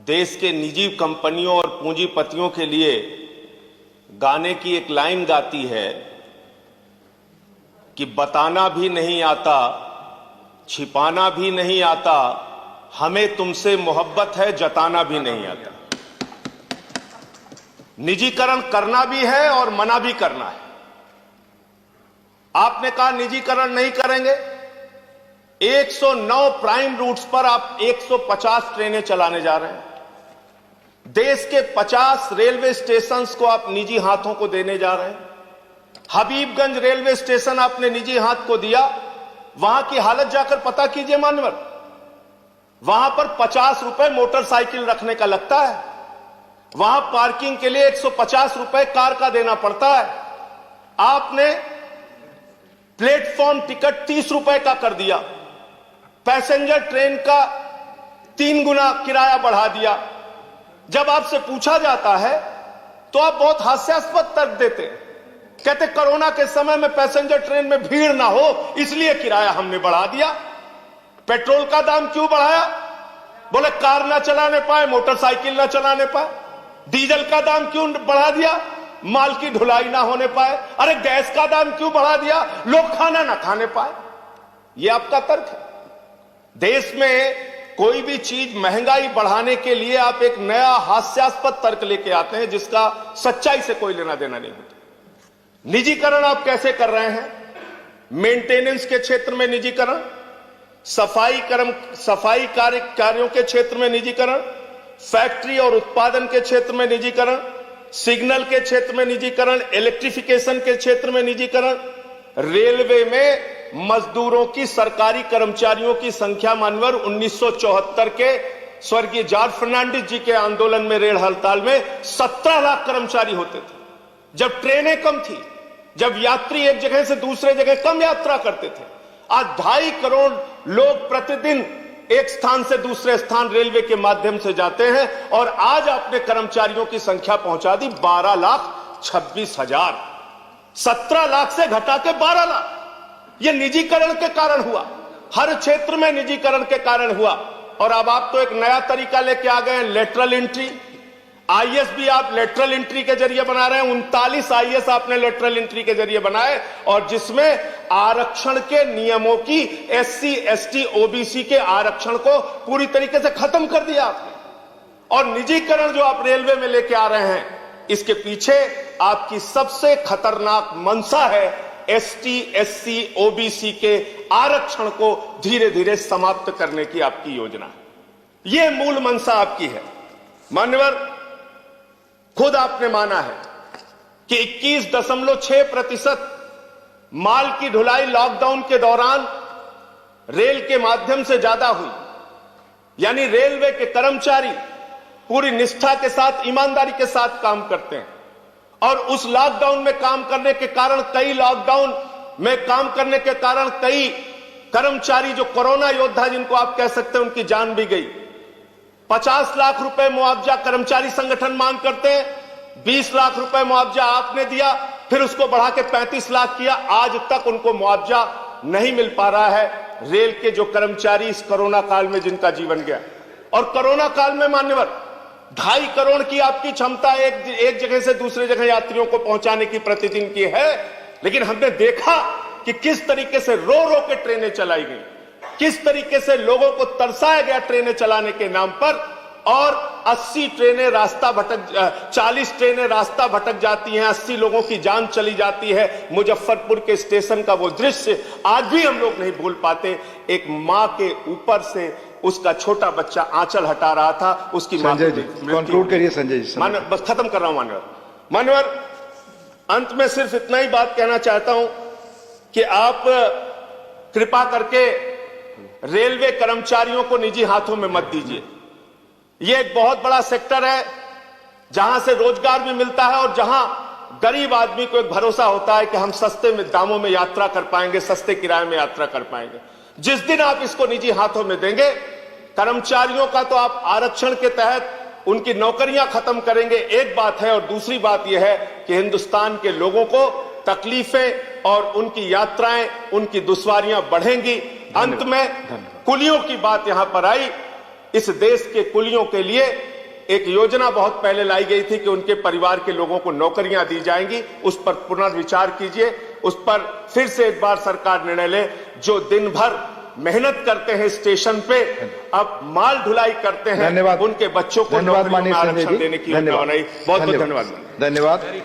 देश के निजी कंपनियों और पूंजीपतियों के लिए गाने की एक लाइन गाती है कि बताना भी नहीं आता, छिपाना भी नहीं आता, हमें तुमसे मोहब्बत है, जताना भी नहीं आता। निजीकरण करना भी है और मना भी करना है। आपने कहा निजीकरण नहीं करेंगे। 109 प्राइम रूट्स पर आप 150 ट्रेनें चलाने जा रहे हैं। देश के 50 रेलवे स्टेशंस को आप निजी हाथों को देने जा रहे हैं। हबीबगंज रेलवे स्टेशन आपने निजी हाथ को दिया। वहां की हालत जाकर पता कीजिए मान्यवर, वहां पर 50 रुपए मोटरसाइकिल रखने का लगता है। वहां पार्किंग के लिए 150 रुपए कार का देना पड़ता है। आपने प्लेटफॉर्म टिकट 30 रुपए का कर दिया। पैसेंजर ट्रेन का 3 गुना किराया बढ़ा दिया। जब आपसे पूछा जाता है तो आप बहुत हास्यास्पद तर्क देते हैं। कहते कोरोना के समय में पैसेंजर ट्रेन में भीड़ ना हो इसलिए किराया हमने बढ़ा दिया। पेट्रोल का दाम क्यों बढ़ाया? बोले कार ना चलाने पाए, मोटरसाइकिल ना चलाने पाए। डीजल का दाम क्यों बढ़ा दिया? माल की ढुलाई ना होने पाए। अरे गैस का दाम क्यों बढ़ा दिया? लोग खाना ना खाने पाए। यह आपका तर्क है। देश में कोई भी चीज महंगाई बढ़ाने के लिए आप एक नया हास्यास्पद तर्क लेके आते हैं जिसका सच्चाई से कोई लेना देना नहीं होता। निजीकरण आप कैसे कर रहे हैं? मेंटेनेंस के क्षेत्र में निजीकरण, सफाई कार्यों के क्षेत्र में निजीकरण, फैक्ट्री और उत्पादन के क्षेत्र में निजीकरण, सिग्नल के क्षेत्र में निजीकरण, इलेक्ट्रिफिकेशन के क्षेत्र में निजीकरण, रेलवे में मजदूरों की, सरकारी कर्मचारियों की संख्या मानवर 1974 के स्वर्गीय जॉर्ज फर्नांडिस जी के आंदोलन में, रेल हड़ताल में 17 लाख कर्मचारी होते थे। जब ट्रेनें कम थी, जब यात्री एक जगह से दूसरे जगह कम यात्रा करते थे। आज 2.5 करोड़ लोग प्रतिदिन एक स्थान से दूसरे स्थान रेलवे के माध्यम से जाते हैं और आज आपने कर्मचारियों की संख्या पहुंचा दी 12,26,000। 17 लाख से घटा के 12 लाख। यह निजीकरण के कारण हुआ। हर क्षेत्र में निजीकरण के कारण हुआ। और अब आप तो एक नया तरीका लेके आ गए, लेटरल एंट्री। आईएएस भी आप लेटरल एंट्री के जरिए बना रहे हैं। 39 आईएएस आपने लेटरल एंट्री के जरिए बनाए और जिसमें आरक्षण के नियमों की, एससी, एसटी, ओबीसी के आरक्षण को पूरी तरीके से खत्म कर दिया आपने। और निजीकरण जो आप रेलवे में लेके आ रहे हैं, इसके पीछे आपकी सबसे खतरनाक मंशा है एसटी, एससी, ओबीसी के आरक्षण को धीरे धीरे समाप्त करने की आपकी योजना। यह मूल मंशा आपकी है। मान्यवर, खुद आपने माना है कि 21.6% माल की ढुलाई लॉकडाउन के दौरान रेल के माध्यम से ज्यादा हुई। यानी रेलवे के कर्मचारी पूरी निष्ठा के साथ, ईमानदारी के साथ काम करते हैं और उस लॉकडाउन में काम करने के कारण, कई कर्मचारी जो कोरोना योद्धा जिनको आप कह सकते हैं, उनकी जान भी गई। 50 लाख रुपए मुआवजा कर्मचारी संगठन मांग करते हैं। 20 लाख रुपए मुआवजा आपने दिया, फिर उसको बढ़ा के 35 लाख किया। आज तक उनको मुआवजा नहीं मिल पा रहा है। रेल के जो कर्मचारी इस कोरोना काल में जिनका जीवन गया, और कोरोना काल में मान्यवर 2.5 करोड़ की आपकी क्षमता एक जगह से दूसरे जगह यात्रियों को पहुंचाने की प्रतिदिन की है। लेकिन हमने देखा कि किस तरीके से रो रो के ट्रेनें चलाई गई, किस तरीके से लोगों को तरसाया गया ट्रेनें चलाने के नाम पर। और 40 ट्रेनें रास्ता भटक जाती हैं, 80 लोगों की जान चली जाती है। मुजफ्फरपुर के स्टेशन का वो दृश्य आज भी हम लोग नहीं भूल पाते। एक मां के ऊपर से उसका छोटा बच्चा आंचल हटा रहा था, उसकी मां। कंक्लूड करिए संजय जी। बस खत्म कर रहा हूं मान्यवर। अंत में सिर्फ इतना ही बात कहना चाहता हूं कि आप कृपा करके रेलवे कर्मचारियों को निजी हाथों में मत दीजिए। यह एक बहुत बड़ा सेक्टर है जहां से रोजगार भी मिलता है और जहां गरीब आदमी को एक भरोसा होता है कि हम सस्ते में दामों में यात्रा कर पाएंगे, सस्ते किराए में यात्रा कर पाएंगे। जिस दिन आप इसको निजी हाथों में देंगे, कर्मचारियों का तो आप आरक्षण के तहत उनकी नौकरियां खत्म करेंगे, एक बात है। और दूसरी बात यह है कि हिंदुस्तान के लोगों को तकलीफें और उनकी यात्राएं, उनकी दुश्वारियां बढ़ेंगी। अंत में कुलियों की बात यहां पर आई। इस देश के कुलियों के लिए एक योजना बहुत पहले लाई गई थी कि उनके परिवार के लोगों को नौकरियां दी जाएंगी, उस पर पुनर्विचार कीजिए, उस पर फिर से एक बार सरकार निर्णय ले। जो दिन भर मेहनत करते हैं स्टेशन पे, अब माल ढुलाई करते हैं, धन्यवाद। उनके बच्चों को धन्यवाद नौकरियों में माननीय संजय आरक्षण जी। देने की योजना बनाई। बहुत बहुत धन्यवाद। धन्यवाद।